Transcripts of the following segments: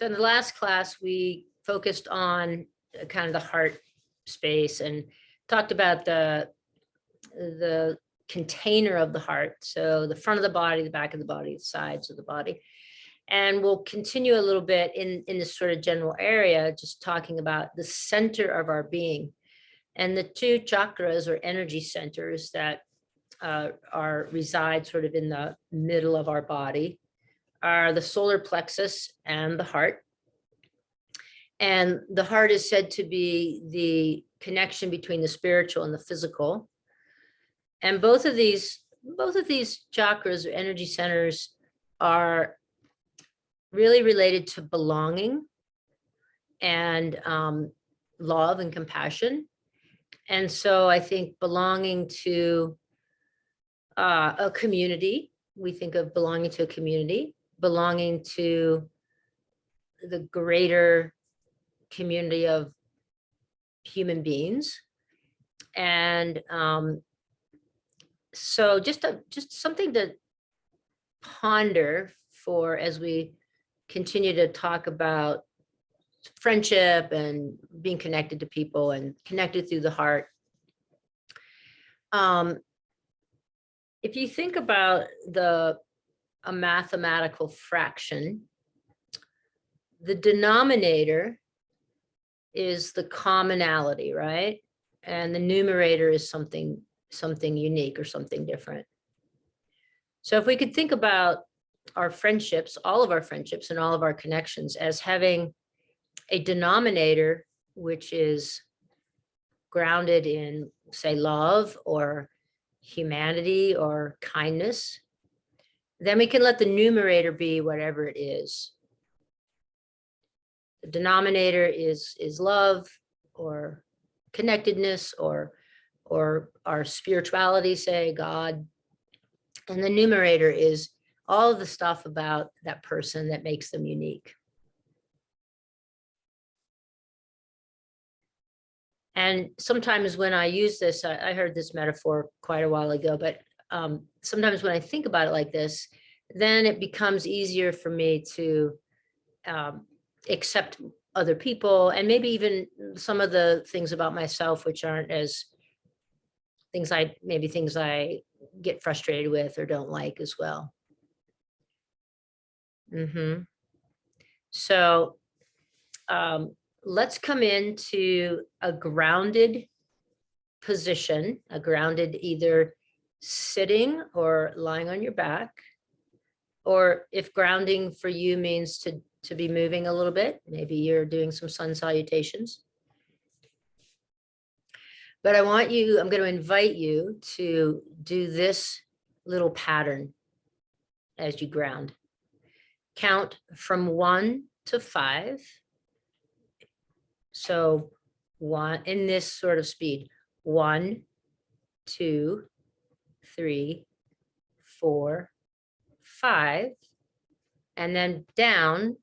So in the last class, we focused on kind of the heart space and talked about the container of the heart. So the front of the body, the back of the body, the sides of the body. And we'll continue a little bit in this sort of general area, just talking about the center of our being. And the two chakras or energy centers that reside sort of in the middle of our body are the solar plexus and the heart. And the heart is said to be the connection between the spiritual and the physical. And both of these chakras or energy centers are really related to belonging and love and compassion. And so I think belonging to a community, we think of belonging to a community, belonging to the greater community of human beings. And so just something to ponder for as we continue to talk about friendship and being connected to people and connected through the heart. If you think about a mathematical fraction, the denominator is the commonality, right? And the numerator is something unique or something different. So if we could think about our friendships, all of our friendships and all of our connections as having a denominator, which is grounded in, say, love or humanity or kindness, then we can let the numerator be whatever it is. The denominator is love or connectedness or our spirituality, say God. And the numerator is all of the stuff about that person that makes them unique. And sometimes when I use this, I heard this metaphor quite a while ago, but sometimes when I think about it like this, then it becomes easier for me to accept other people and maybe even some of the things about myself, which aren't as things I get frustrated with or don't like as well. So let's come into a grounded position, either sitting or lying on your back, or if grounding for you means to be moving a little bit, maybe you're doing some sun salutations. But I'm going to invite you to do this little pattern as you ground. Count from 1 to 5. So 1 in this sort of speed, 1, 2, 3, 4, 5, and then down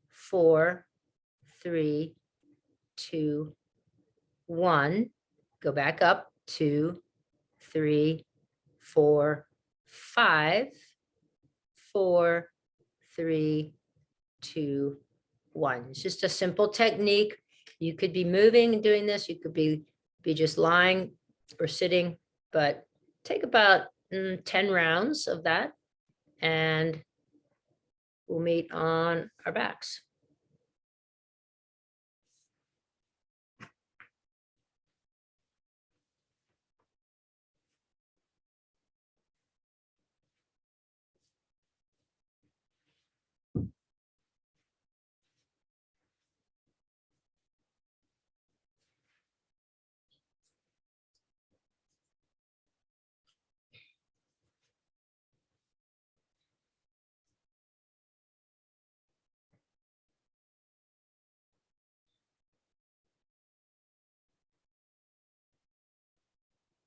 4, 3, 2, 1. Go back up 2, 3, 4, 5, 4, 3, 2, 1. It's just a simple technique. You could be moving and doing this. You could be just lying or sitting, but take about 10 rounds of that and we'll meet on our backs.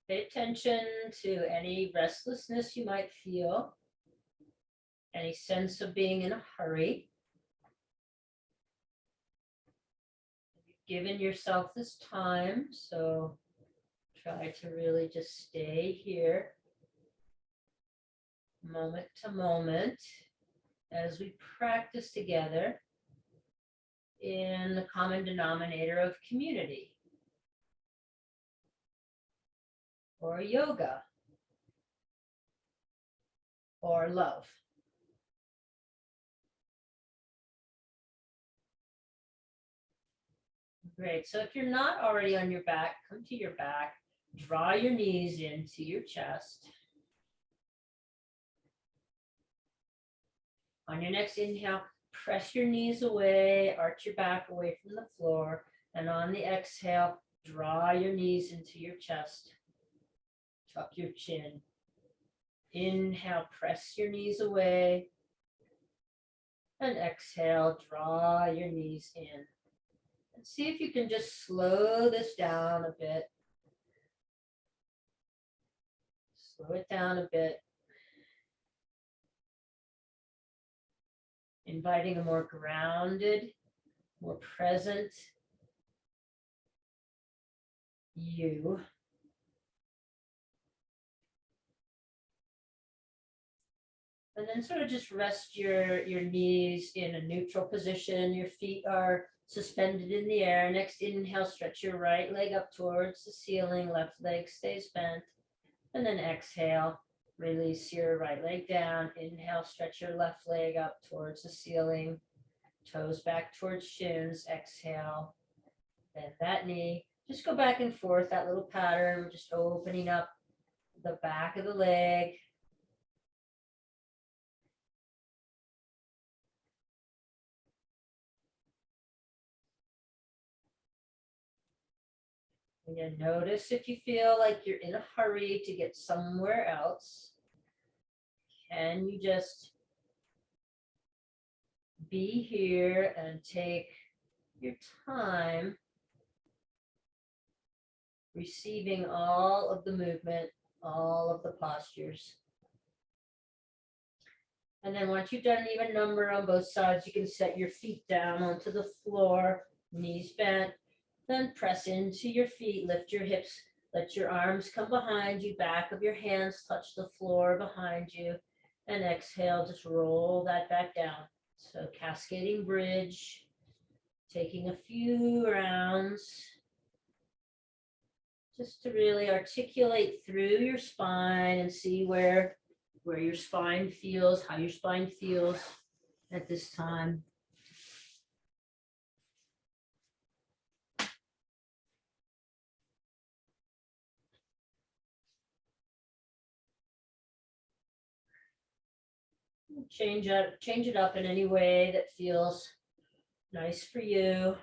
Pay attention to any restlessness you might feel, any sense of being in a hurry. You've given yourself this time, so try to really just stay here, moment to moment, as we practice together. in the common denominator of community or yoga or love. Great. So if you're not already on your back, come to your back, draw your knees into your chest. On your next inhale, press your knees away, arch your back away from the floor. And on the exhale, draw your knees into your chest. Tuck your chin. Inhale, press your knees away. And exhale, draw your knees in. And see if you can just slow this down a bit. Slow it down a bit. Inviting a more grounded, more present you. And then sort of just rest your knees in a neutral position. Your feet are suspended in the air. Next inhale, stretch your right leg up towards the ceiling. Left leg stays bent. And then exhale, release your right leg down. Inhale, stretch your left leg up towards the ceiling. Toes back towards shins. Exhale, bend that knee. Just go back and forth, that little pattern, just opening up the back of the leg. And then notice if you feel like you're in a hurry to get somewhere else. Can you just be here and take your time receiving all of the movement, all of the postures. And then once you've done an even number on both sides, you can set your feet down onto the floor, knees bent, then press into your feet, lift your hips, let your arms come behind you, back of your hands touch the floor behind you, and exhale, just roll that back down. So cascading bridge, taking a few rounds, just to really articulate through your spine and see where your spine feels, how your spine feels at this time. Change it up in any way that feels nice for you.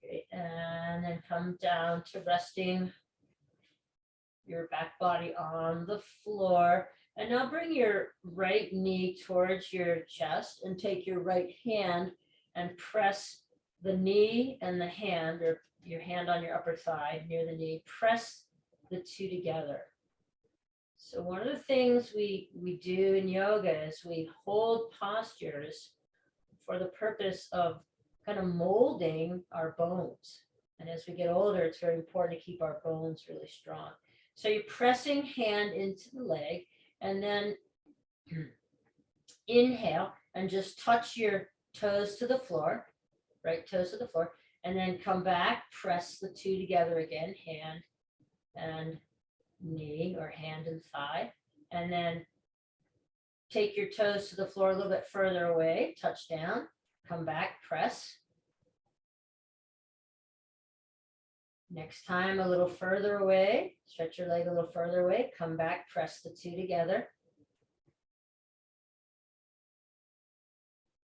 Great. And then come down to resting your back body on the floor. And now bring your right knee towards your chest and take your right hand and press the knee and the hand, or your hand on your upper thigh near the knee, press the two together. So one of the things we do in yoga is we hold postures for the purpose of kind of molding our bones. And as we get older, it's very important to keep our bones really strong. So you're pressing hand into the leg, and then inhale and just touch your toes to the floor, right toes to the floor, and then come back, press the two together again, hand and knee, or hand and thigh, and then take your toes to the floor a little bit further away, touch down, come back, press. Next time, a little further away, stretch your leg a little further away, come back, press the two together.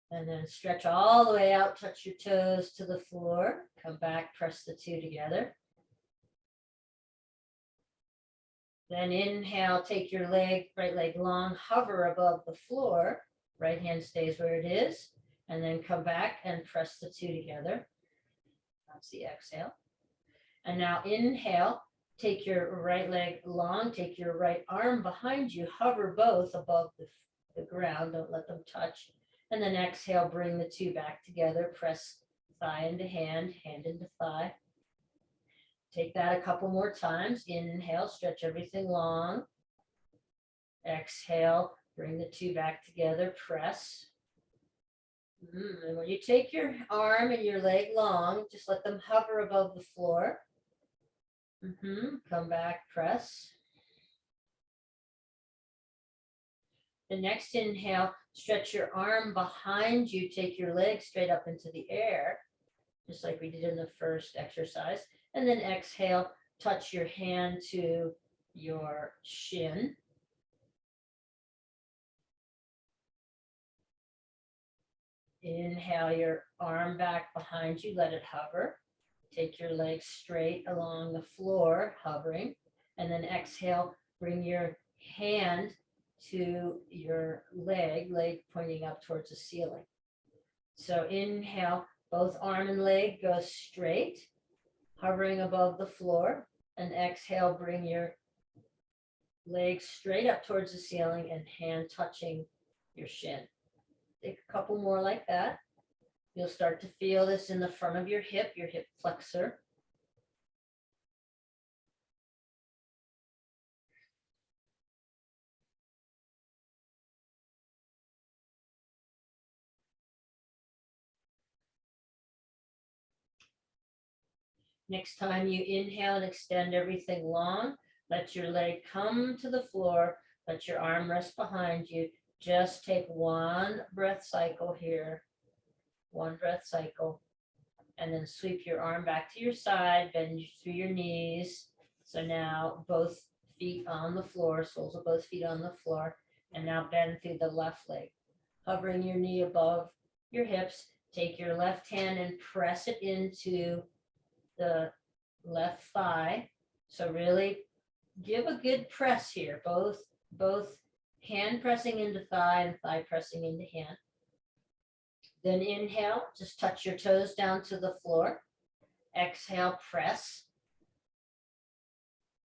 And then stretch all the way out, touch your toes to the floor, come back, press the two together. Then inhale, take your leg, right leg long, hover above the floor, right hand stays where it is, and then come back and press the two together. That's the exhale. And now inhale, take your right leg long, take your right arm behind you, hover both above the ground, don't let them touch. And then exhale, bring the two back together, press thigh into hand, hand into thigh. Take that a couple more times. Inhale, stretch everything long. Exhale, bring the two back together, press. And when you take your arm and your leg long, just let them hover above the floor. Come back, press. The next inhale, stretch your arm behind you, take your leg straight up into the air, just like we did in the first exercise. And then exhale, touch your hand to your shin. Inhale your arm back behind you, let it hover. Take your legs straight along the floor, hovering. And then exhale, bring your hand to your leg pointing up towards the ceiling. So inhale, both arm and leg go straight, hovering above the floor. And exhale, bring your leg straight up towards the ceiling and hand touching your shin. Take a couple more like that. You'll start to feel this in the front of your hip flexor. Next time you inhale and extend everything long, let your leg come to the floor, let your arm rest behind you. Just take one breath cycle here, one breath cycle, and then sweep your arm back to your side, bend through your knees. So now both feet on the floor, soles of both feet on the floor, and now bend through the left leg. Hovering your knee above your hips, take your left hand and press it into the left thigh. So really give a good press here, both hand pressing into thigh and thigh pressing into hand. Then inhale, just touch your toes down to the floor. Exhale, press.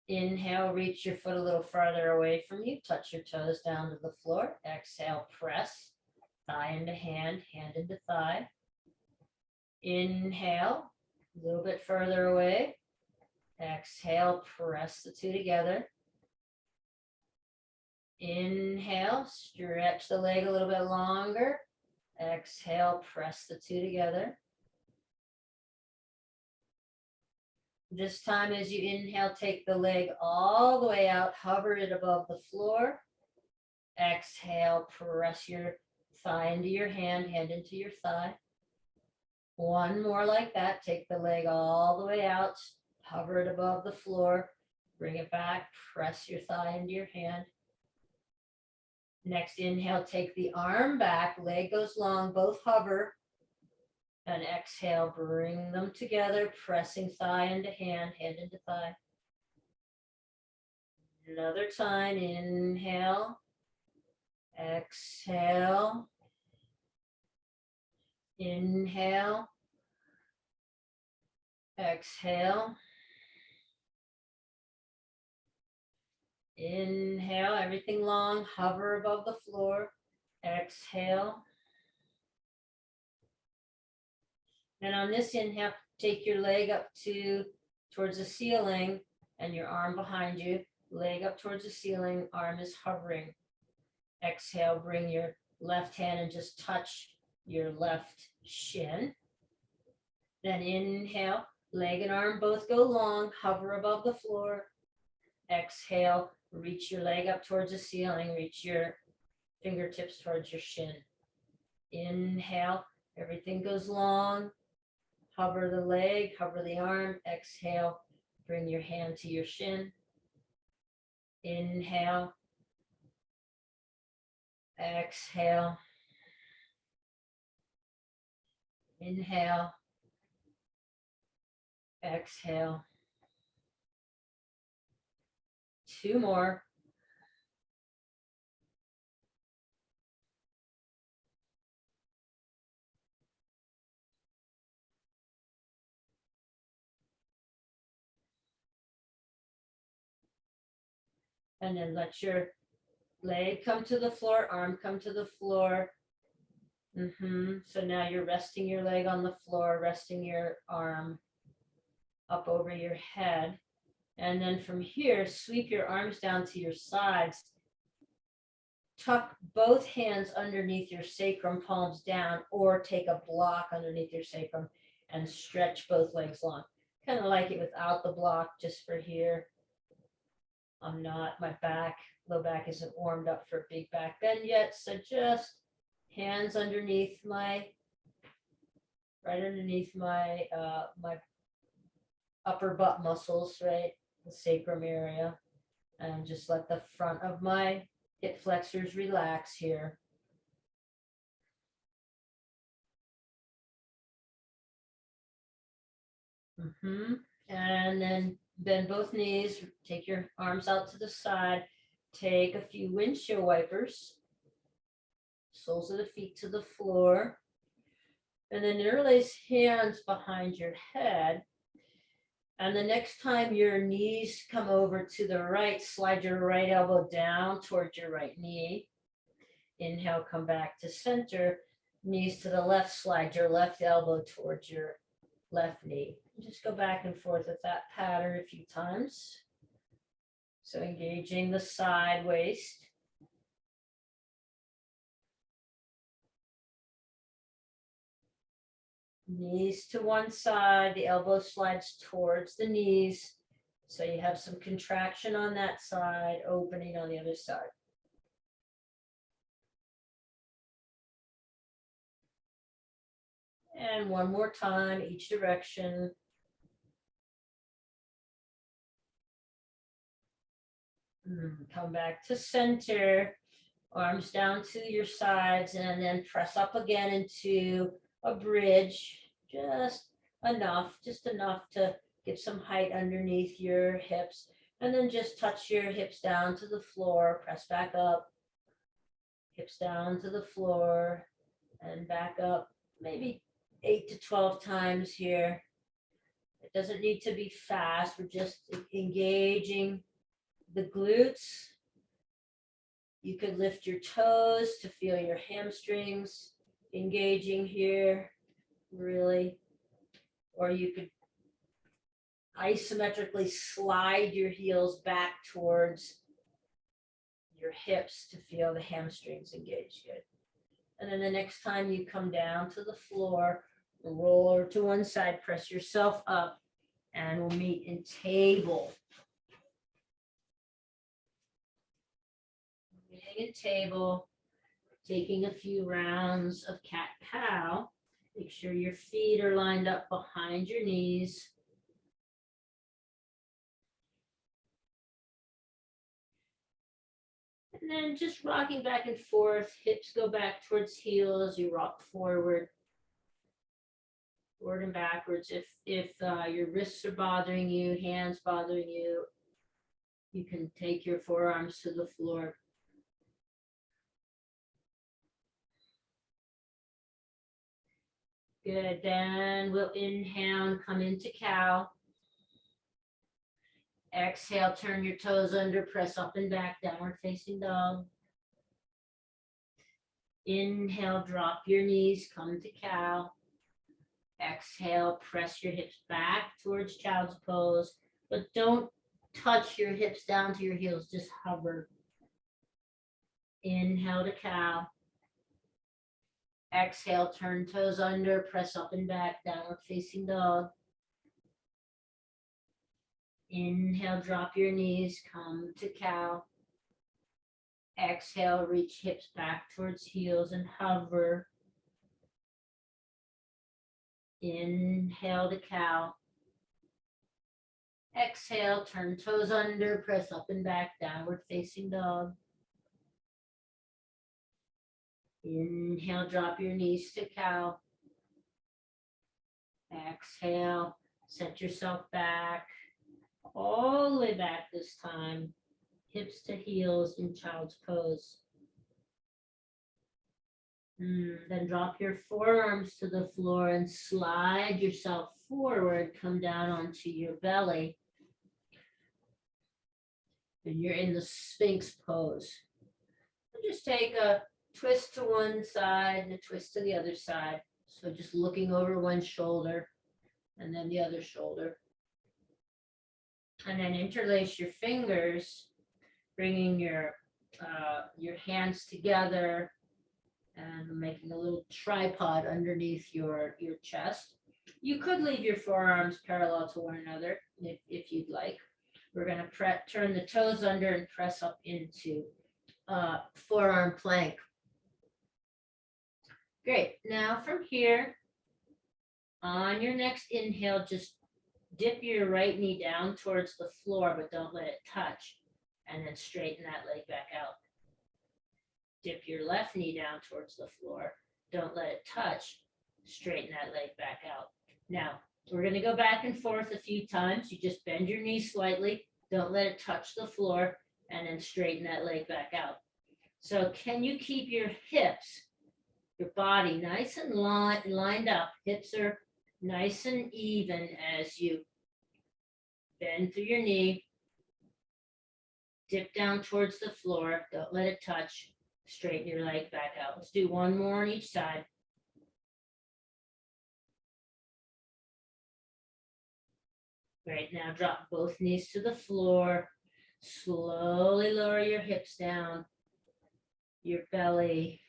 Inhale, reach your foot a little farther away from you. Touch your toes down to the floor. Exhale, press. Thigh into hand, hand into thigh. Inhale, a little bit further away. Exhale, press the two together. Inhale, stretch the leg a little bit longer. Exhale, press the two together. This time as you inhale, take the leg all the way out, hover it above the floor. Exhale, press your thigh into your hand, hand into your thigh. One more like that. Take the leg all the way out, hover it above the floor, bring it back, press your thigh into your hand. Next inhale, take the arm back, leg goes long, both hover. And exhale, bring them together, pressing thigh into hand, hand into thigh. Another time, inhale, exhale, inhale, exhale. Inhale, everything long, hover above the floor. Exhale. And on this inhale, take your leg up towards the ceiling and your arm behind you. Leg up towards the ceiling, arm is hovering. Exhale, bring your left hand and just touch your left shin. Then inhale, leg and arm both go long, hover above the floor. Exhale, reach your leg up towards the ceiling, reach your fingertips towards your shin. Inhale, everything goes long. Hover the leg, hover the arm. Exhale, bring your hand to your shin. Inhale. Exhale. Inhale. Exhale. Two more. And then let your leg come to the floor, arm come to the floor. So now you're resting your leg on the floor, resting your arm up over your head. And then from here, sweep your arms down to your sides. Tuck both hands underneath your sacrum, palms down, or take a block underneath your sacrum and stretch both legs long. Kind of like it without the block, just for here. I'm not, my back, low back isn't warmed up for a big back bend yet. So just hands underneath my, right underneath my, my upper butt muscles, right? The sacrum area. And just let the front of my hip flexors relax here. And then bend both knees, take your arms out to the side, take a few windshield wipers, soles of the feet to the floor, and then interlace hands behind your head. And the next time your knees come over to the right, slide your right elbow down towards your right knee. Inhale, come back to center. Knees to the left, slide your left elbow towards your left knee. Just go back and forth with that pattern a few times. So engaging the side waist. Knees to one side, the elbow slides towards the knees. So you have some contraction on that side, opening on the other side. And one more time, each direction. Come back to center, arms down to your sides, and then press up again into a bridge. Just enough to get some height underneath your hips. And then just touch your hips down to the floor, press back up, hips down to the floor, and back up, maybe 8 to 12 times here. It doesn't need to be fast. We're just engaging the glutes. You could lift your toes to feel your hamstrings engaging here, really. Or you could isometrically slide your heels back towards your hips to feel the hamstrings engage good. And then the next time you come down to the floor, roll over to one side, press yourself up, and we'll meet in table. Meeting in table, taking a few rounds of cat-cow. Make sure your feet are lined up behind your knees. And then just rocking back and forth, hips go back towards heels, you rock forward and backwards. If your wrists are bothering you, hands bothering you, you can take your forearms to the floor. Good, then we'll inhale and come into cow. Exhale, turn your toes under, press up and back, downward facing dog. Inhale, drop your knees, come to cow. Exhale, press your hips back towards child's pose, but don't touch your hips down to your heels, just hover. Inhale to cow. Exhale, turn toes under, press up and back, downward facing dog. Inhale, drop your knees, come to cow. Exhale, reach hips back towards heels and hover. Inhale to cow. Exhale, turn toes under, press up and back, downward facing dog. Inhale, drop your knees to cow. Exhale, set yourself back, all the way back this time. Hips to heels in child's pose. Then drop your forearms to the floor and slide yourself forward, come down onto your belly. And you're in the Sphinx pose. And just take a twist to one side and a twist to the other side. So just looking over one shoulder and then the other shoulder. And then interlace your fingers, bringing your hands together and making a little tripod underneath your chest. You could leave your forearms parallel to one another if you'd like. We're going to turn the toes under and press up into forearm plank. Great. Now from here, on your next inhale, just dip your right knee down towards the floor, but don't let it touch. And then straighten that leg back out. Dip your left knee down towards the floor. Don't let it touch. Straighten that leg back out. Now, we're going to go back and forth a few times. You just bend your knee slightly. Don't let it touch the floor. And then straighten that leg back out. So can you keep your hips, your body nice and lined up? Hips are nice and even as you bend through your knee. Dip down towards the floor. Don't let it touch. Straighten your leg back out. Let's do one more on each side. Great. Now drop both knees to the floor. Slowly lower your hips down. Your belly.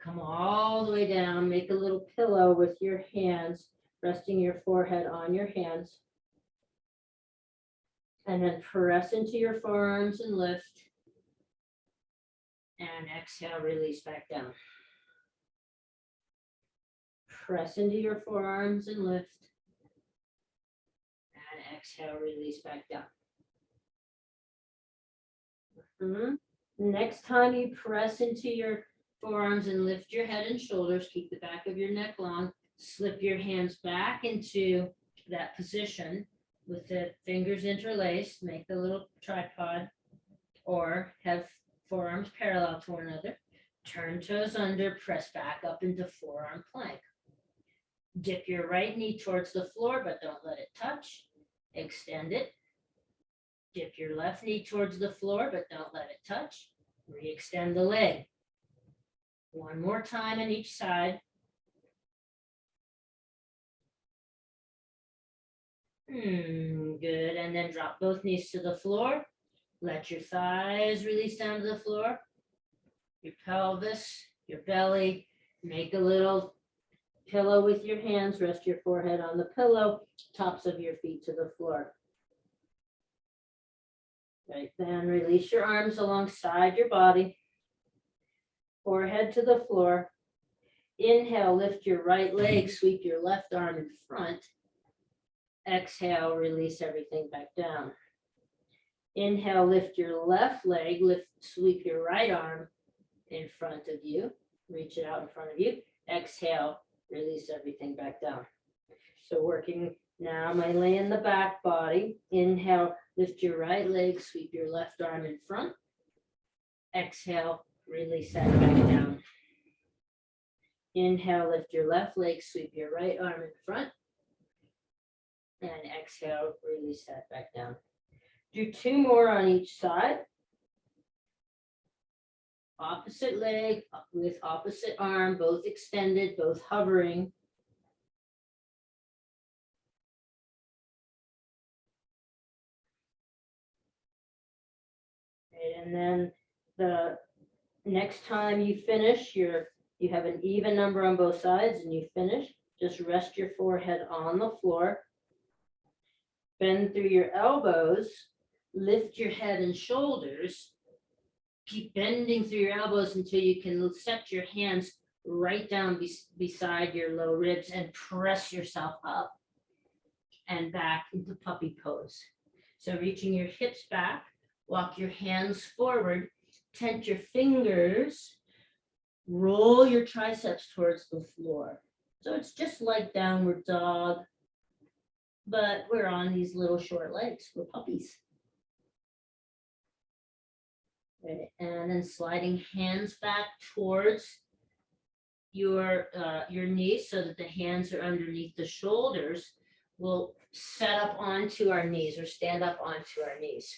Come all the way down. Make a little pillow with your hands, resting your forehead on your hands. And then press into your forearms and lift. And exhale, release back down. Press into your forearms and lift. And exhale, release back down. Next time you press into your forearms and lift your head and shoulders, keep the back of your neck long. Slip your hands back into that position with the fingers interlaced. Make a little tripod or have forearms parallel to one another. Turn toes under, press back up into forearm plank. Dip your right knee towards the floor, but don't let it touch. Extend it. Dip your left knee towards the floor, but don't let it touch. Re-extend the leg. One more time on each side. Good. And then drop both knees to the floor. Let your thighs release down to the floor. Your pelvis, your belly. Make a little pillow with your hands. Rest your forehead on the pillow. Tops of your feet to the floor. Right, then release your arms alongside your body. Forehead to the floor. Inhale, lift your right leg, sweep your left arm in front. Exhale, release everything back down. Inhale, lift your left leg, sweep your right arm in front of you. Reach it out in front of you. Exhale, release everything back down. So working now, I'm going to lay in the back body. Inhale, lift your right leg, sweep your left arm in front. Exhale, release that back down. Inhale, lift your left leg, sweep your right arm in front. And exhale, release that back down. Do two more on each side. Opposite leg with opposite arm, both extended, both hovering. And then the next time you finish, you have an even number on both sides and you finish, just rest your forehead on the floor. Bend through your elbows, lift your head and shoulders. Keep bending through your elbows until you can set your hands right down beside your low ribs and press yourself up and back into puppy pose. So reaching your hips back, walk your hands forward, tent your fingers, roll your triceps towards the floor. So it's just like downward dog, but we're on these little short legs. We're puppies. Right. And then sliding hands back towards your knees so that the hands are underneath the shoulders. We'll set up onto our knees or stand up onto our knees.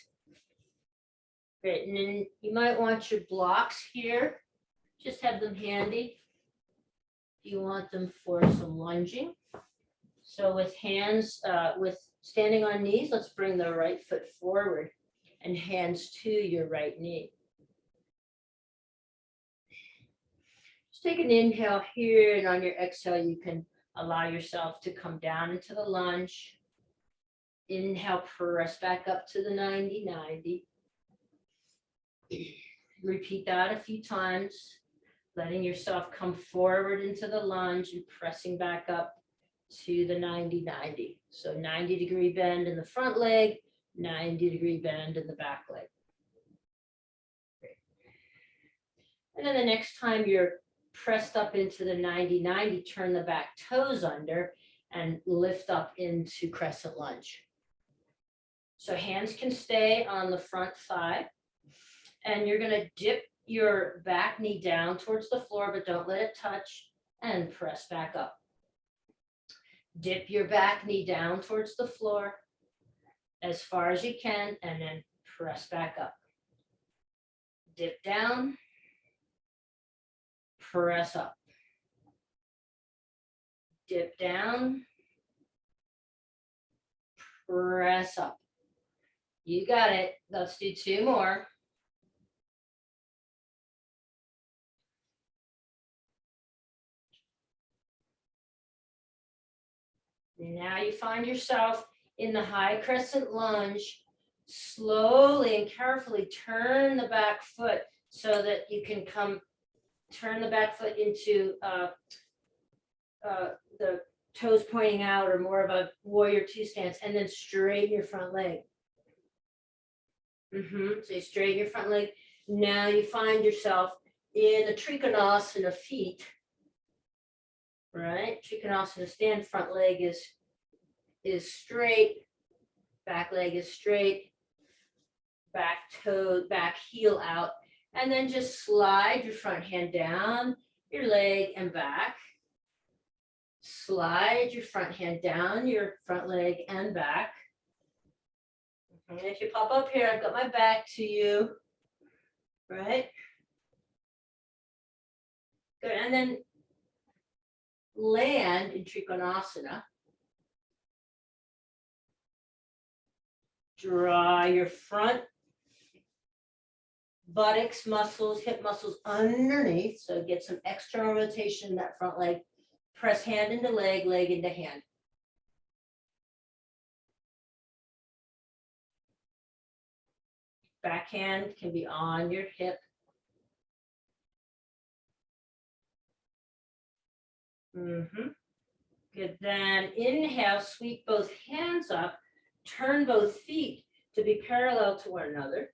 Great. And then you might want your blocks here. Just have them handy. You want them for some lunging. So with hands, with Standing on knees, let's bring the right foot forward and hands to your right knee. Just take an inhale here, and on your exhale, you can allow yourself to come down into the lunge. Inhale, press back up to the 90-90. Repeat that a few times, letting yourself come forward into the lunge and pressing back up to the 90-90. So 90-degree bend in the front leg, 90-degree bend in the back leg. Great. And then the next time you're pressed up into the 90-90, turn the back toes under and lift up into crescent lunge. So hands can stay on the front thigh, and you're gonna dip your back knee down towards the floor, but don't let it touch, and press back up. Dip your back knee down towards the floor as far as you can, and then press back up. Dip down, press up. Dip down, press up. You got it. Let's do 2 more. Now you find yourself in the high crescent lunge. Slowly and carefully turn the back foot so that you can turn the back foot into the toes pointing out, or more of a warrior 2 stance, and then straighten your front leg. So you straighten your front leg. Now you find yourself in a Trikonasana feet. Right? Trikonasana stand, front leg is straight, back leg is straight, back toe, back heel out, and then just slide your front hand down your leg and back. Slide your front hand down your front leg and back. And if you pop up here, I've got my back to you, right? Good, and then land in Trikonasana. Draw your front buttocks muscles, hip muscles underneath, so get some external rotation in that front leg. Press hand into leg, leg into hand. Back hand can be on your hip. Good, then inhale, sweep both hands up, turn both feet to be parallel to one another.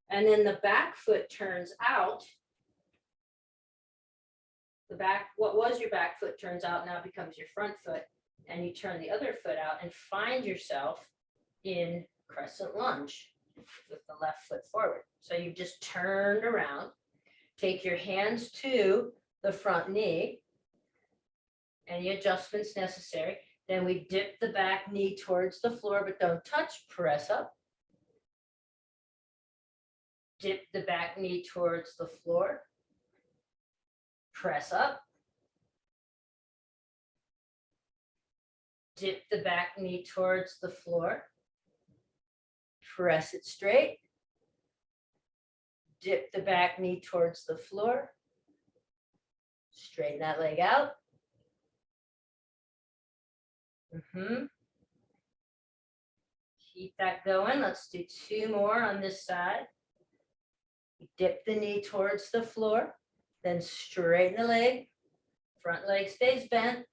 And then the back foot turns out. The back, what was your back foot turns out, now becomes your front foot, and you turn the other foot out and find yourself in crescent lunge with the left foot forward. So you've just turned around, take your hands to the front knee, any adjustments necessary. Then we dip the back knee towards the floor, but don't touch, press up. Dip the back knee towards the floor, press up. Dip the back knee towards the floor, press it straight. Dip the back knee towards the floor, straighten that leg out. Keep that going. Let's do 2 more on this side. Dip the knee towards the floor, then straighten the leg. Front leg stays bent.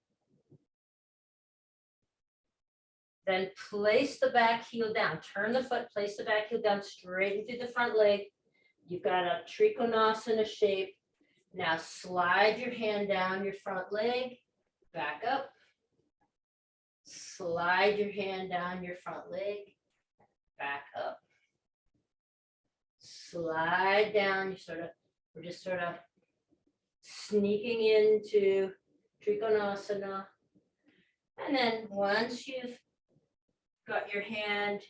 Then place the back heel down. Turn the foot, place the back heel down, straighten through the front leg. You've got a Trikonasana shape. Now slide your hand down your front leg, back up. Slide your hand down your front leg, back up. Slide down, we're just sort of sneaking into Trikonasana. And then once you've got your hand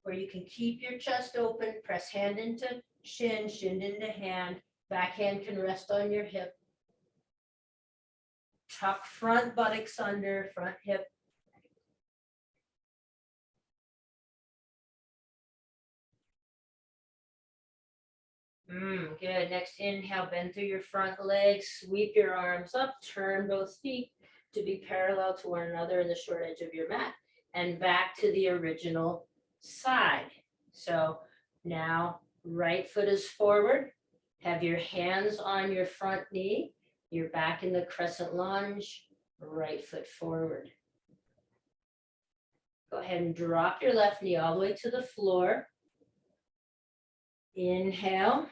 where you can keep your chest open, press hand into shin, shin into hand, back hand can rest on your hip. Tuck front buttocks under, front hip. Good. Next inhale, bend through your front legs, sweep your arms up, turn both feet to be parallel to one another in the short edge of your mat, and back to the original side. So now right foot is forward, have your hands on your front knee, you're back in the crescent lunge, right foot forward. Go ahead and drop your left knee all the way to the floor. Inhale.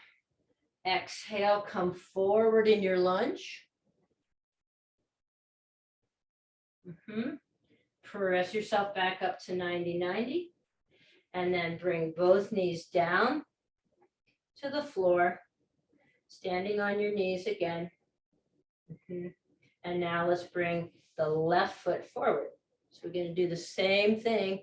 Exhale, come forward in your lunge. Press yourself back up to 90-90. And then bring both knees down to the floor, standing on your knees again. And now let's bring the left foot forward. So we're going to do the same thing,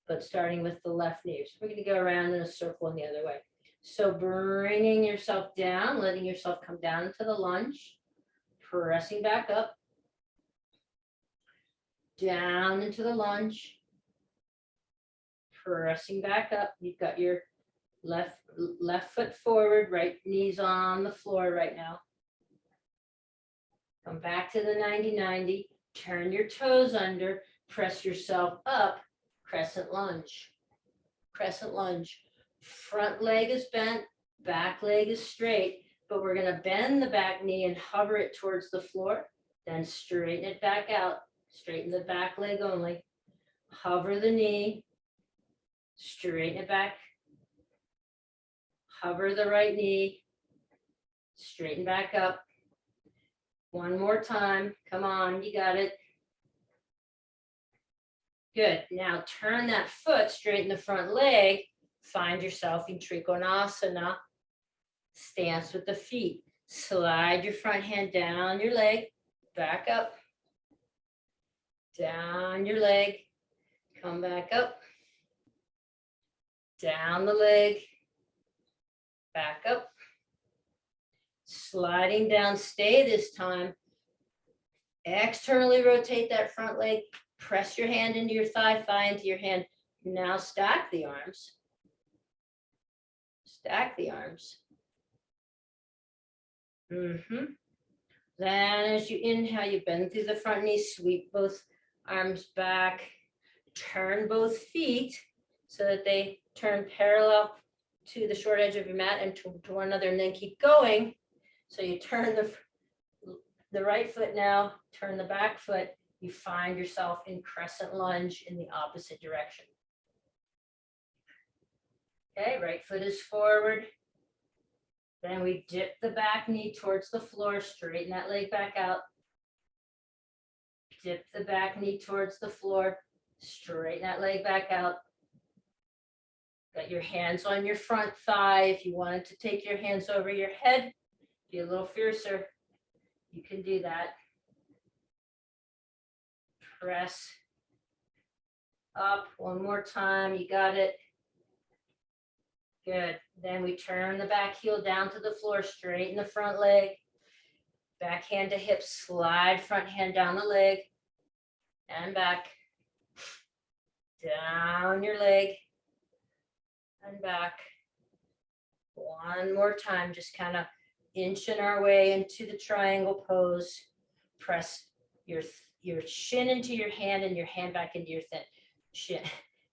but starting with the left knee. So we're going to go around in a circle in the other way. So bringing yourself down, letting yourself come down into the lunge, pressing back up, down into the lunge, pressing back up. You've got your left foot forward, right knee's on the floor right now. Come back to the 90-90, turn your toes under, press yourself up, crescent lunge, crescent lunge. Front leg is bent, back leg is straight, but we're going to bend the back knee and hover it towards the floor, then straighten it back out, straighten the back leg only, hover the knee, straighten it back, hover the right knee, straighten back up. One more time, come on, you got it. Good, now turn that foot, straighten the front leg, find yourself in Trikonasana, stance with the feet. Slide your front hand down your leg, back up, down your leg, come back up, down the leg, back up, sliding down, stay this time. Externally rotate that front leg, press your hand into your thigh, thigh into your hand. Now stack the arms. Stack the arms. Then as you inhale, you bend through the front knee, sweep both arms back, turn both feet so that they turn parallel to the short edge of your mat and to one another, and then keep going. So you turn the right foot now, turn the back foot, you find yourself in crescent lunge in the opposite direction. Okay, right foot is forward. Then we dip the back knee towards the floor, straighten that leg back out. Dip the back knee towards the floor, straighten that leg back out. Got your hands on your front thigh. If you wanted to take your hands over your head, be a little fiercer, you can do that. Press up one more time, you got it. Good. Then we turn the back heel down to the floor, straighten the front leg, back hand to hip, slide front hand down the leg and back, down your leg and back. One more time, just kind of inching our way into the triangle pose. Press your shin into your hand and your hand back into your shin.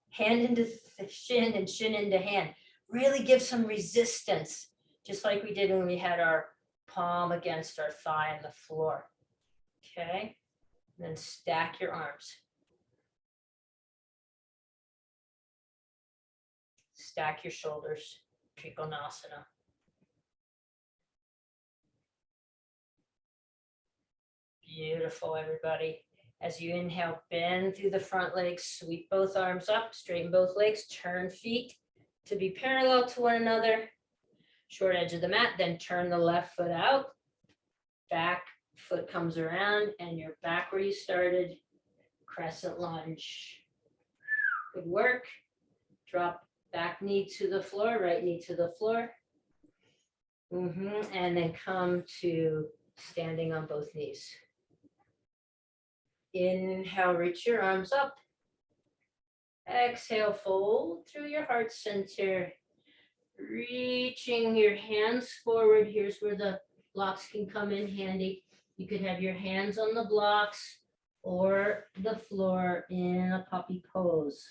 Hand into shin and shin into hand. Really give some resistance, just like we did when we had our palm against our thigh on the floor. Okay, then stack your arms. Stack your shoulders, Trikonasana. Beautiful, everybody. As you inhale, bend through the front legs, sweep both arms up, straighten both legs, turn feet to be parallel to one another, short edge of the mat, then turn the left foot out, back foot comes around, and you're back where you started, crescent lunge. Good work. Drop back knee to the floor, right knee to the floor. And then come to standing on both knees. Inhale, reach your arms up. Exhale, fold through your heart center. reaching your hands forward. Here's where the blocks can come in handy. You could have your hands on the blocks or the floor in a puppy pose.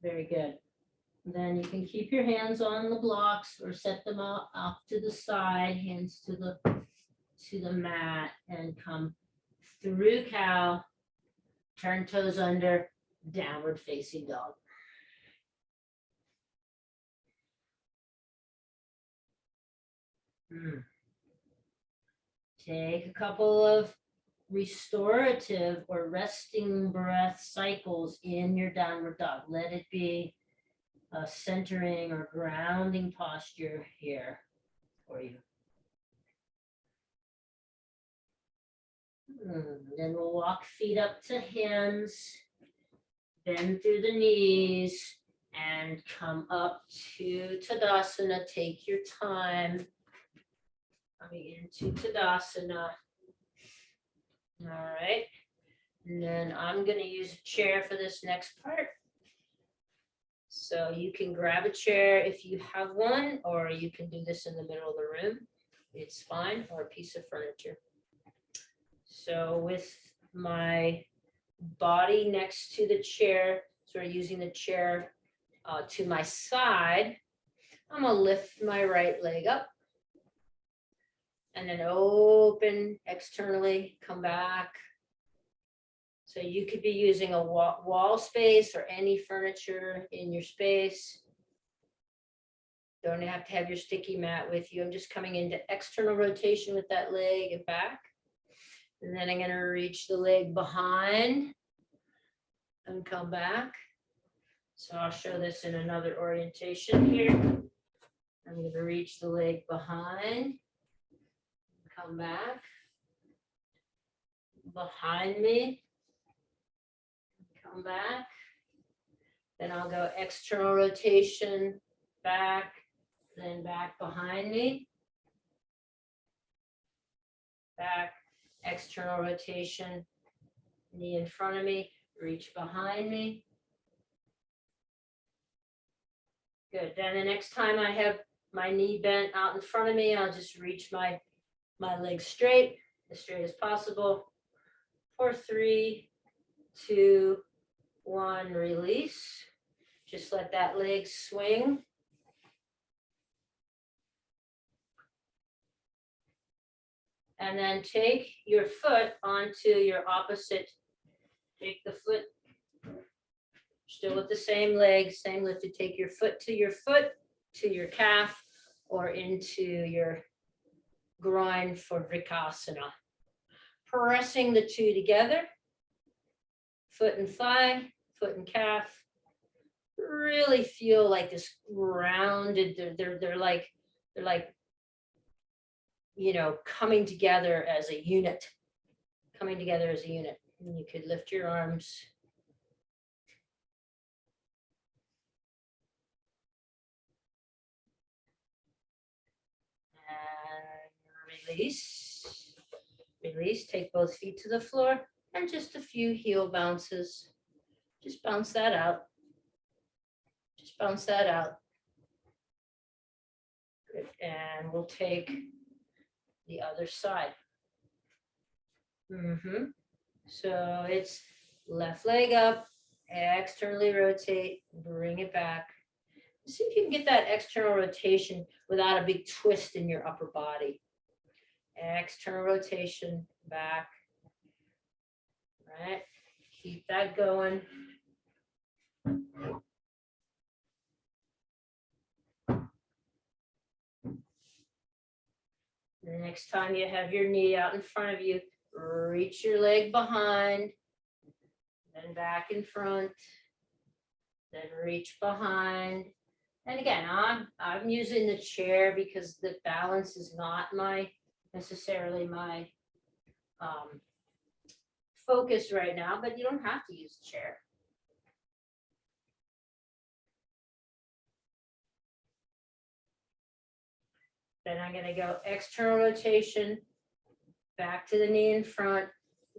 Very good. Then you can keep your hands on the blocks or set them out off to the side, hands to the mat, and come through cow, turn toes under, downward facing dog. Take a couple of restorative or resting breath cycles in your downward dog. Let it be a centering or grounding posture here for you. Then we'll walk feet up to hands, bend through the knees, and come up to Tadasana. Take your time. Coming into Tadasana. All right. And then I'm going to use a chair for this next part. So you can grab a chair if you have one, or you can do this in the middle of the room. It's fine, or a piece of furniture. So with my body next to the chair, sort of using the chair to my side, I'm gonna lift my right leg up and then open externally, come back. So you could be using a wall space or any furniture in your space. Don't have to have your sticky mat with you. I'm just coming into external rotation with that leg and back. And then I'm going to reach the leg behind and come back. So I'll show this in another orientation here. I'm going to reach the leg behind, come back, behind me, come back. Then I'll go external rotation, back, then back behind me, back, external rotation, knee in front of me, reach behind me. Good. Then the next time I have my knee bent out in front of me, I'll just reach my leg straight, as straight as possible. For 3, 2, 1, release. Just let that leg swing. And then take your foot onto your opposite. Take the foot, still with the same leg, same lift, to take your foot, to your calf, or into your groin for Vrikasana. Pressing the two together, foot and thigh, foot and calf. Really feel like this rounded, they're like, you know, coming together as a unit, And you could lift your arms. And release. Release, take both feet to the floor and just a few heel bounces. Just bounce that out. Just bounce that out. Good. And we'll take the other side. So it's left leg up, externally rotate, bring it back. See if you can get that external rotation without a big twist in your upper body. External rotation, back. Right, keep that going. The next time you have your knee out in front of you, reach your leg behind, then back in front, then reach behind. And again, I'm using the chair because the balance is not necessarily my focus right now, but you don't have to use the chair. Then I'm going to go external rotation, back to the knee in front,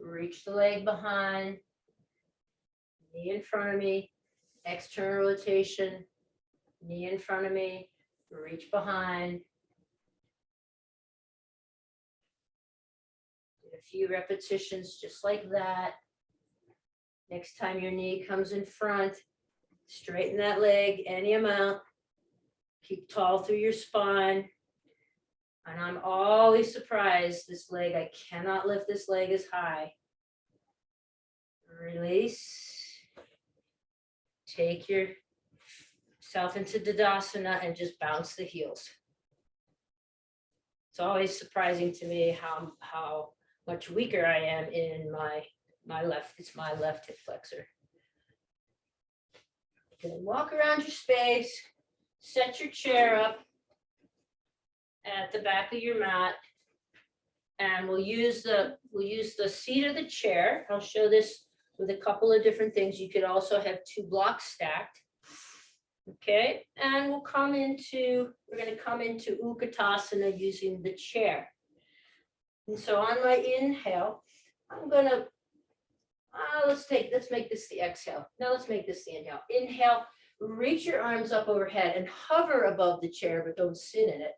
reach the leg behind, knee in front of me, external rotation, knee in front of me, reach behind. Do a few repetitions just like that. Next time your knee comes in front, straighten that leg any amount. Keep tall through your spine. And I'm always surprised, this leg, I cannot lift this leg as high. Release. Take yourself into Tadasana and just bounce the heels. It's always surprising to me how much weaker I am in my left. It's my left hip flexor. Okay, walk around your space, set your chair up at the back of your mat, and we'll use the seat of the chair. I'll show this with a couple of different things. You could also have 2 blocks stacked. Okay, and we're going to come into Utkatasana using the chair. And so on my inhale, I'm gonna, let's make this the exhale. Now let's make this the inhale. Inhale, reach your arms up overhead and hover above the chair, but don't sit in it.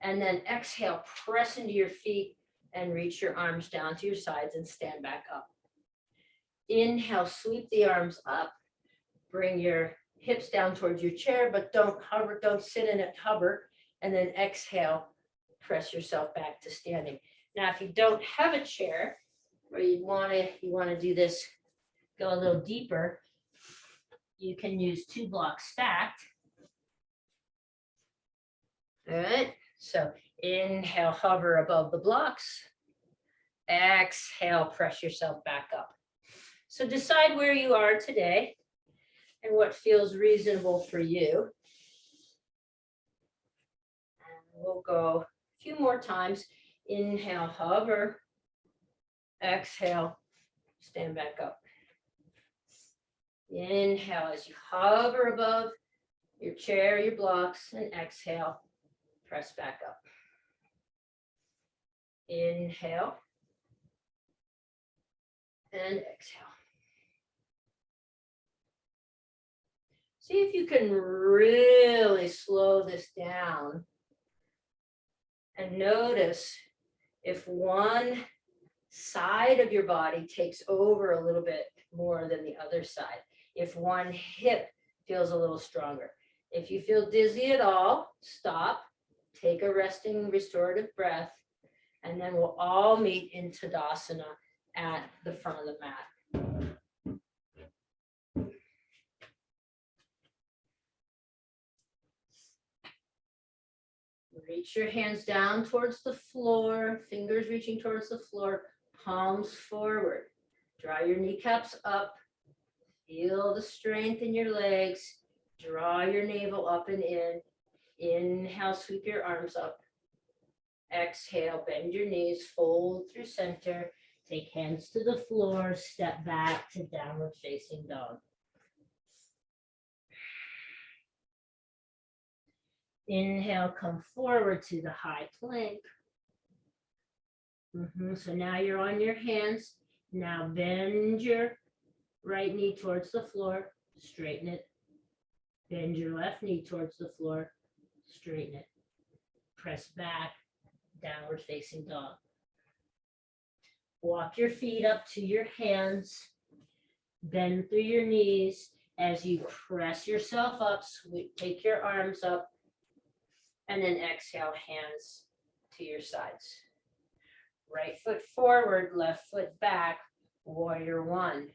And then exhale, press into your feet and reach your arms down to your sides and stand back up. Inhale, sweep the arms up, bring your hips down towards your chair, but don't hover, don't sit in it, hover. And then exhale, press yourself back to standing. Now, if you don't have a chair, or you want to do this, go a little deeper, you can use 2 blocks stacked. All right. So inhale, hover above the blocks. Exhale, press yourself back up. So decide where you are today and what feels reasonable for you. And we'll go a few more times. Inhale, hover. Exhale, stand back up. Inhale as you hover above your chair, your blocks, and exhale, press back up. Inhale and exhale. See if you can really slow this down and notice if one side of your body takes over a little bit more than the other side. If one hip feels a little stronger. If you feel dizzy at all, stop, take a resting restorative breath, and then we'll all meet in Tadasana at the front of the mat. Reach your hands down towards the floor, fingers reaching towards the floor, palms forward. Draw your kneecaps up. Feel the strength in your legs. Draw your navel up and in. Inhale, sweep your arms up. Exhale, bend your knees, fold through center. Take hands to the floor, step back to downward facing dog. Inhale, come forward to the high plank. So now you're on your hands. Now bend your right knee towards the floor, straighten it. Bend your left knee towards the floor, straighten it. Press back, downward facing dog. Walk your feet up to your hands. Bend through your knees as you press yourself up. Take your arms up. And then exhale, hands to your sides. Right foot forward, left foot back, warrior one.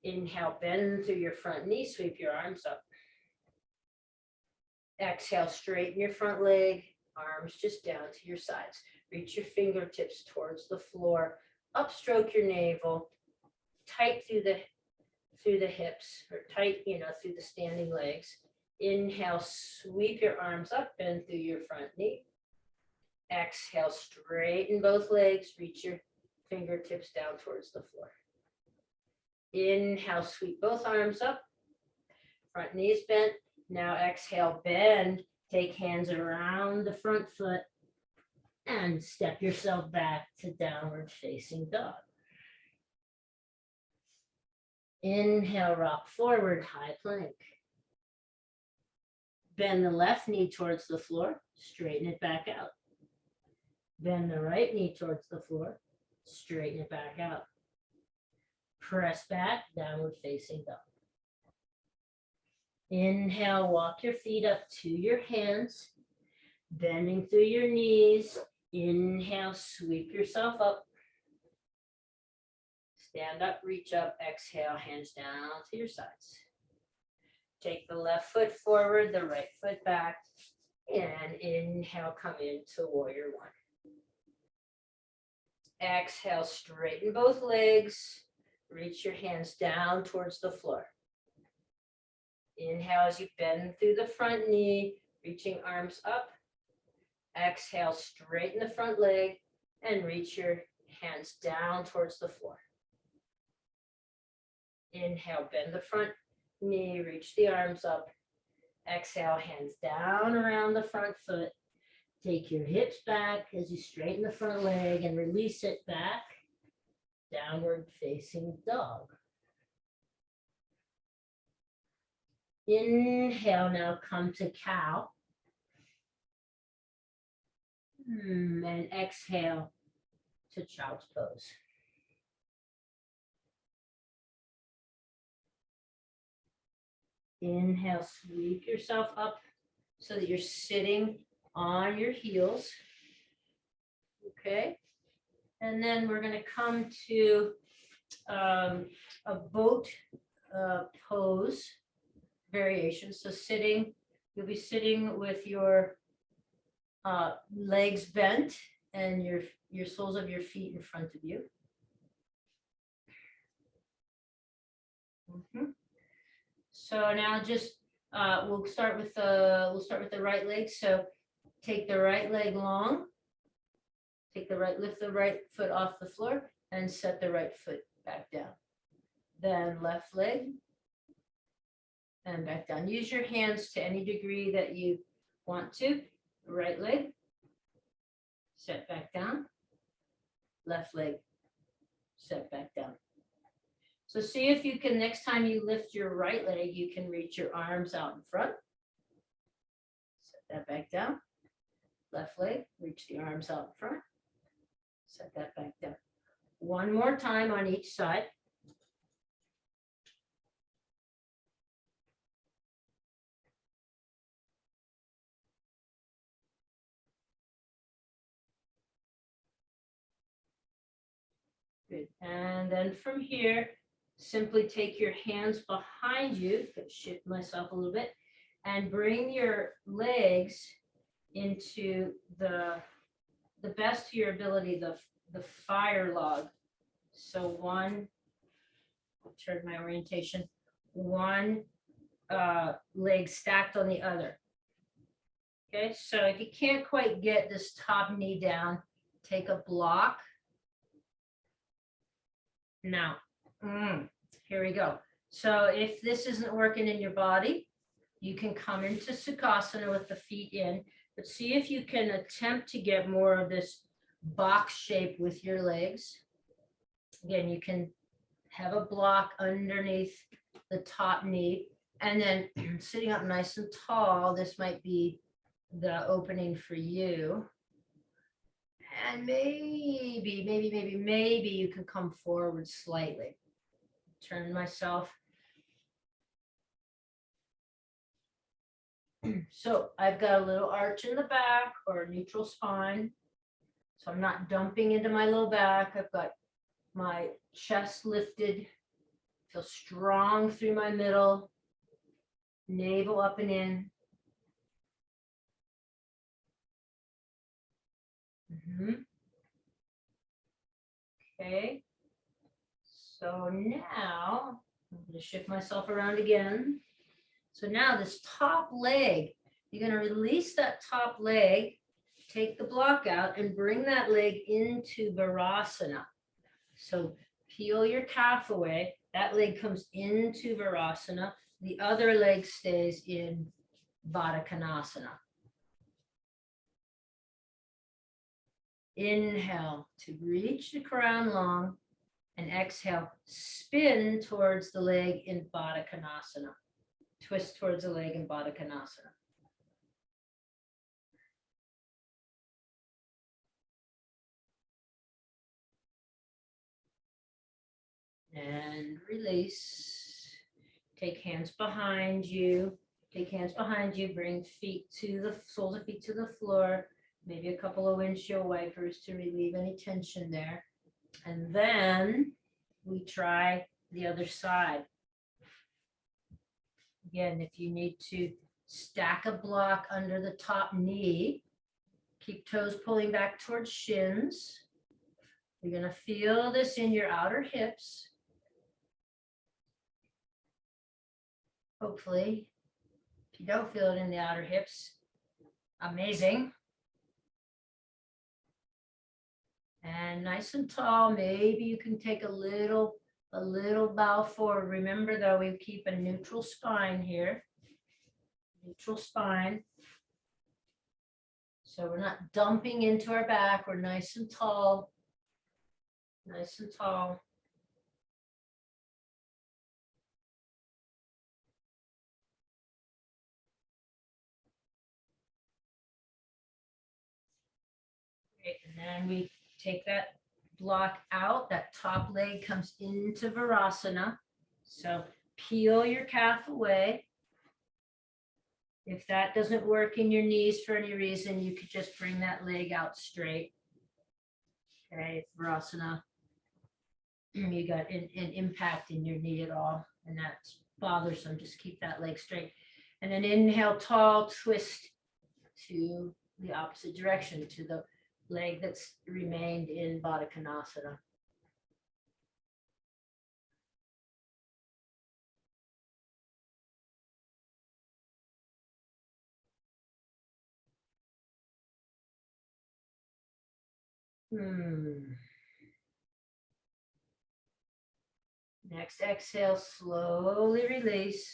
Inhale, bend through your front knee, sweep your arms up. Exhale, straighten your front leg, arms just down to your sides. Reach your fingertips towards the floor, upstroke your navel, tight through the hips, or tight, through the standing legs. Inhale, sweep your arms up, bend through your front knee. Exhale, straighten both legs, reach your fingertips down towards the floor. Inhale, sweep both arms up, front knees bent. Now exhale, bend, take hands around the front foot and step yourself back to downward facing dog. Inhale, rock forward, high plank. Bend the left knee towards the floor, straighten it back out. Bend the right knee towards the floor, straighten it back out. Press back, downward facing dog. Inhale, walk your feet up to your hands, bending through your knees. Inhale, sweep yourself up. Stand up, reach up, exhale, hands down to your sides. Take the left foot forward, the right foot back, and inhale, come into warrior one. Exhale, straighten both legs, reach your hands down towards the floor. Inhale as you bend through the front knee, reaching arms up. Exhale, straighten the front leg and reach your hands down towards the floor. Inhale, bend the front knee, reach the arms up. Exhale, hands down around the front foot. Take your hips back as you straighten the front leg and release it back. Downward facing dog. Inhale, now come to cow. And exhale to child's pose. Inhale, sweep yourself up so that you're sitting on your heels. Okay. And then we're going to come to a boat pose variation. So sitting, you'll be sitting with your legs bent and your soles of your feet in front of you. So now just we'll start with the right leg. So take the right leg long. Lift the right foot off the floor and set the right foot back down. Then left leg and back down. Use your hands to any degree that you want to. Right leg, set back down. Left leg, set back down. So see if you can, next time you lift your right leg, you can reach your arms out in front. Set that back down. Left leg, reach the arms out in front. Set that back down. One more time on each side. Good. And then from here, simply take your hands behind you, shift myself a little bit, and bring your legs into the best of your ability, the fire log. So one, I'll turn my orientation, one leg stacked on the other. Okay, so if you can't quite get this top knee down, take a block. Now, here we go. So if this isn't working in your body, you can come into Sukhasana with the feet in, but see if you can attempt to get more of this box shape with your legs. Again, you can have a block underneath the top knee, and then sitting up nice and tall, this might be the opening for you. And maybe you can come forward slightly. Turn myself. So I've got a little arch in the back or a neutral spine. So I'm not dumping into my low back. I've got my chest lifted. Feel strong through my middle. Navel up and in. Okay. So now I'm going to shift myself around again. So now this top leg, you're going to release that top leg, take the block out and bring that leg into Virasana. So peel your calf away. That leg comes into Virasana. The other leg stays in Baddha Konasana. Inhale to reach the crown long. And exhale, spin towards the leg in Baddha Konasana. Twist towards the leg in Baddha Konasana. And release. Take hands behind you. Take hands behind you. Bring feet to the soles of feet to the floor. Maybe a couple of windshield wipers to relieve any tension there. And then we try the other side. Again, if you need to stack a block under the top knee, keep toes pulling back towards shins. You're going to feel this in your outer hips. Hopefully, if you don't feel it in the outer hips, amazing. And nice and tall, maybe you can take a little bow forward. Remember though, we keep a neutral spine here. Neutral spine. So we're not dumping into our back, we're nice and tall. Nice and tall. Great, and then we take that block out, that top leg comes into Virasana. So peel your calf away. If that doesn't work in your knees for any reason, you could just bring that leg out straight. Okay, Virasana. You got an impact in your knee at all, and that's bothersome. Just keep that leg straight. And then inhale, tall, twist to the opposite direction, to the leg that's remained in Baddha Konasana. Next exhale, slowly release.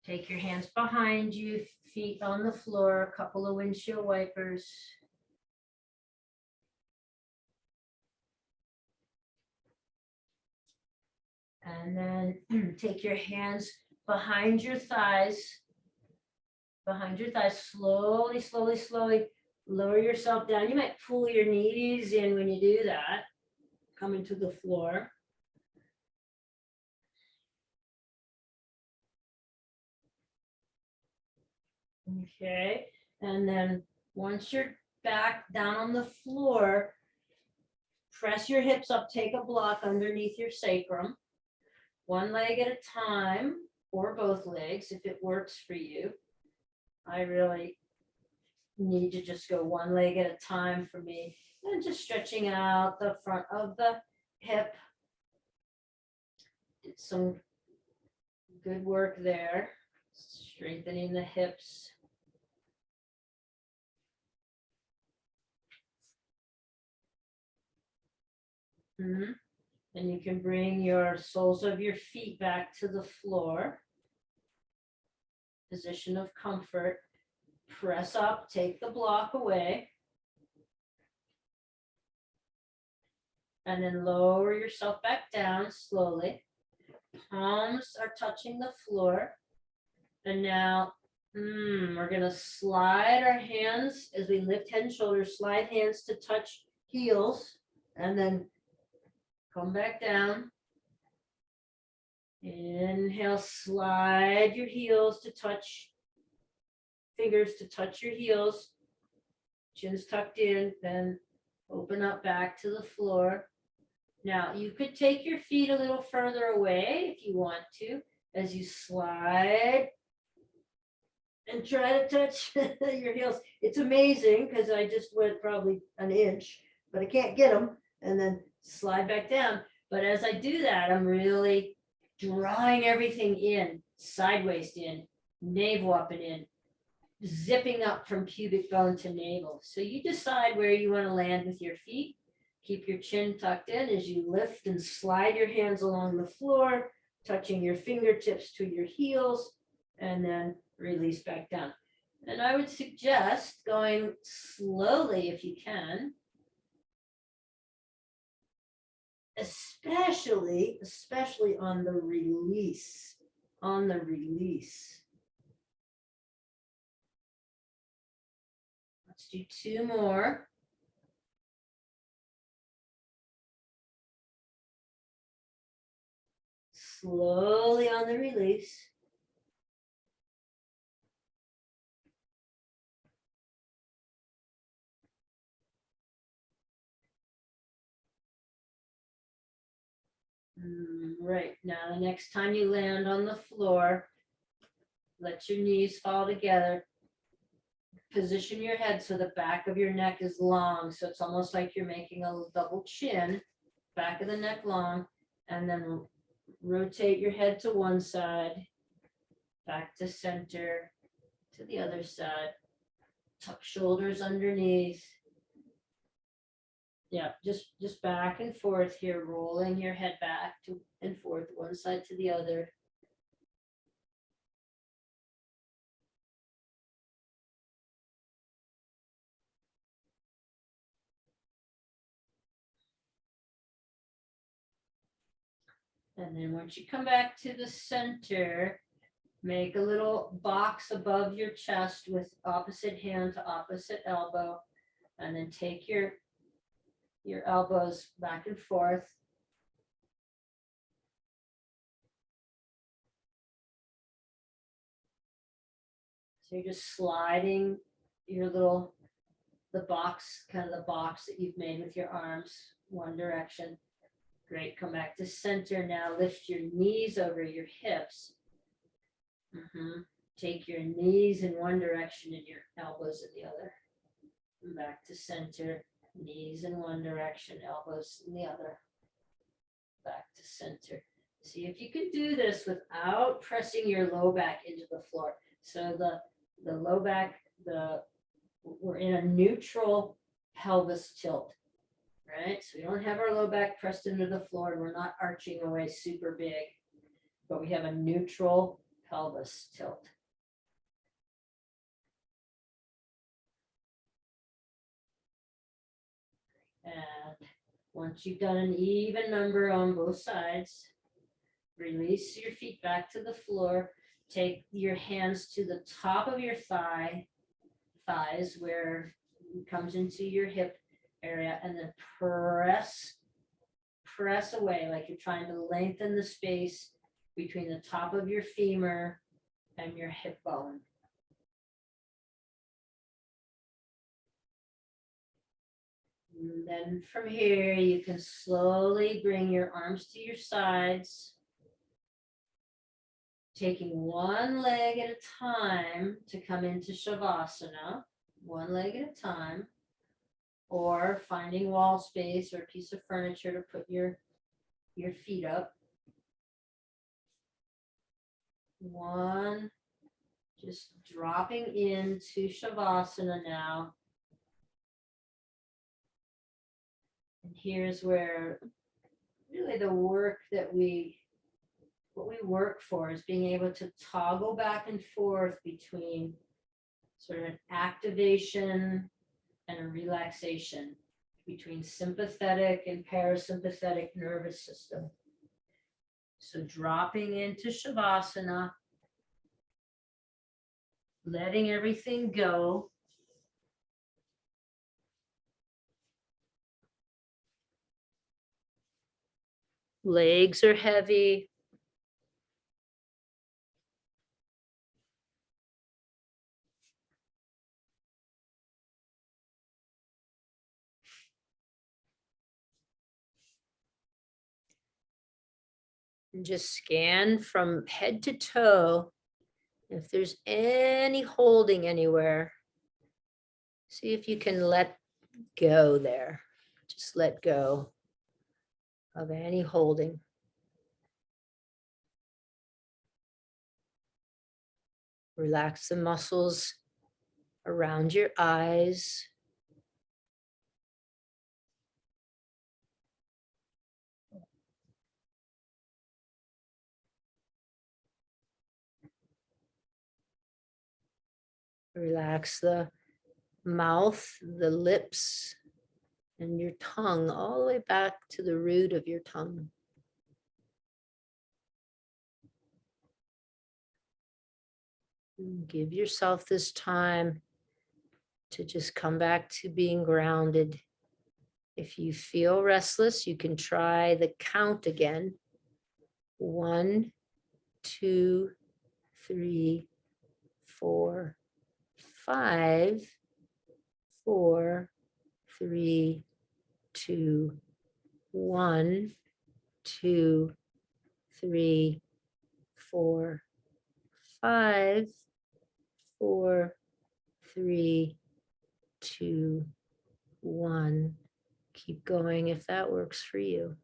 Take your hands behind you, feet on the floor, a couple of windshield wipers. And then take your hands behind your thighs. Behind your thighs, slowly, slowly, slowly lower yourself down. You might pull your knees in when you do that. Coming to the floor. Okay, and then once you're back down on the floor, press your hips up, take a block underneath your sacrum. One leg at a time, or both legs if it works for you. I really need to just go one leg at a time for me. And just stretching out the front of the hip. Did some good work there. Strengthening the hips. And you can bring your soles of your feet back to the floor. Position of comfort. Press up, take the block away. And then lower yourself back down slowly. Palms are touching the floor. And now we're going to slide our hands as we lift head and shoulders, slide hands to touch heels, and then come back down. Inhale, slide your heels to touch, fingers to touch your heels. Chin's tucked in, then open up back to the floor. Now, you could take your feet a little further away if you want to, as you slide and try to touch your heels. It's amazing because I just went probably an inch, but I can't get them, and then slide back down. But as I do that, I'm really drawing everything in, side waist in, navel up and in, zipping up from pubic bone to navel. So you decide where you want to land with your feet. Keep your chin tucked in as you lift and slide your hands along the floor, touching your fingertips to your heels, and then release back down. And I would suggest going slowly if you can. especially on the release, Let's do 2 more. Slowly on the release. Right, now the next time you land on the floor, let your knees fall together. Position your head so the back of your neck is long, so it's almost like you're making a double chin, back of the neck long, and then rotate your head to one side, back to center, to the other side. Tuck shoulders underneath. Yeah, just back and forth here, rolling your head back to and forth, one side to the other. And then once you come back to the center, make a little box above your chest with opposite hand to opposite elbow. And then take your elbows back and forth. So you're just sliding your little, the box, kind of the box that you've made with your arms, one direction. Great, come back to center now. Lift your knees over your hips. Take your knees in one direction and your elbows in the other. And back to center, knees in one direction, elbows in the other. Back to center. See if you can do this without pressing your low back into the floor. So the low back, we're in a neutral pelvis tilt, right? So we don't have our low back pressed into the floor and we're not arching away super big, but we have a neutral pelvis tilt. And once you've done an even number on both sides, release your feet back to the floor. Take your hands to the top of your thighs where it comes into your hip area, and then press away like you're trying to lengthen the space between the top of your femur and your hip bone. And then from here, you can slowly bring your arms to your sides, taking one leg at a time to come into Shavasana, one leg at a time, or finding wall space or a piece of furniture to put your feet up. One, just dropping into Shavasana now. And here's where really the work that what we work for is being able to toggle back and forth between sort of an activation and a relaxation, between sympathetic and parasympathetic nervous system. So dropping into Shavasana, letting everything go. Legs are heavy. And just scan from head to toe. If there's any holding anywhere, see if you can let go there. Just let go of any holding. Relax the muscles around your eyes. Relax the mouth, the lips, And your tongue all the way back to the root of your tongue. And give yourself this time to just come back to being grounded. If you feel restless, you can try the count again. 1, 2, 3, 4, 5, 4, 3, 2, 1, 2, 3, 4, 5, 4, 3, 2, 1. Keep going if that works for you.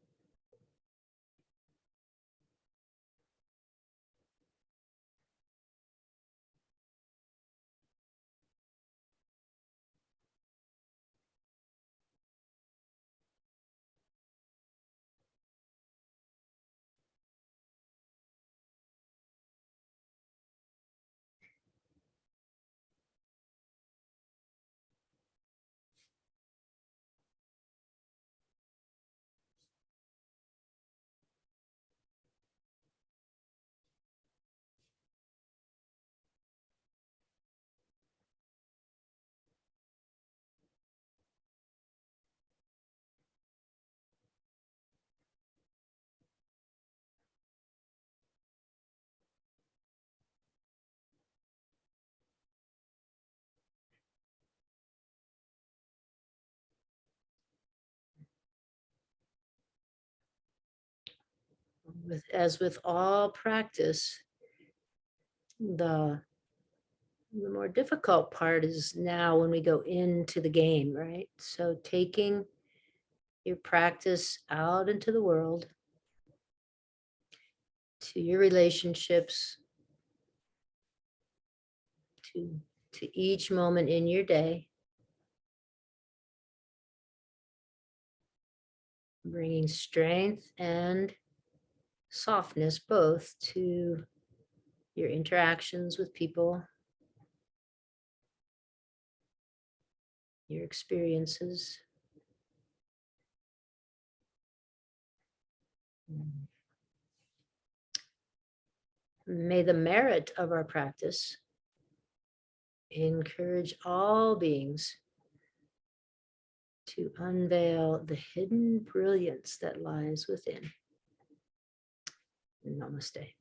As with all practice, the more difficult part is now when we go into the game, right? So taking your practice out into the world, to your relationships, to each moment in your day, bringing strength and softness both to your interactions with people, your experiences. May the merit of our practice encourage all beings to unveil the hidden brilliance that lies within. Namaste.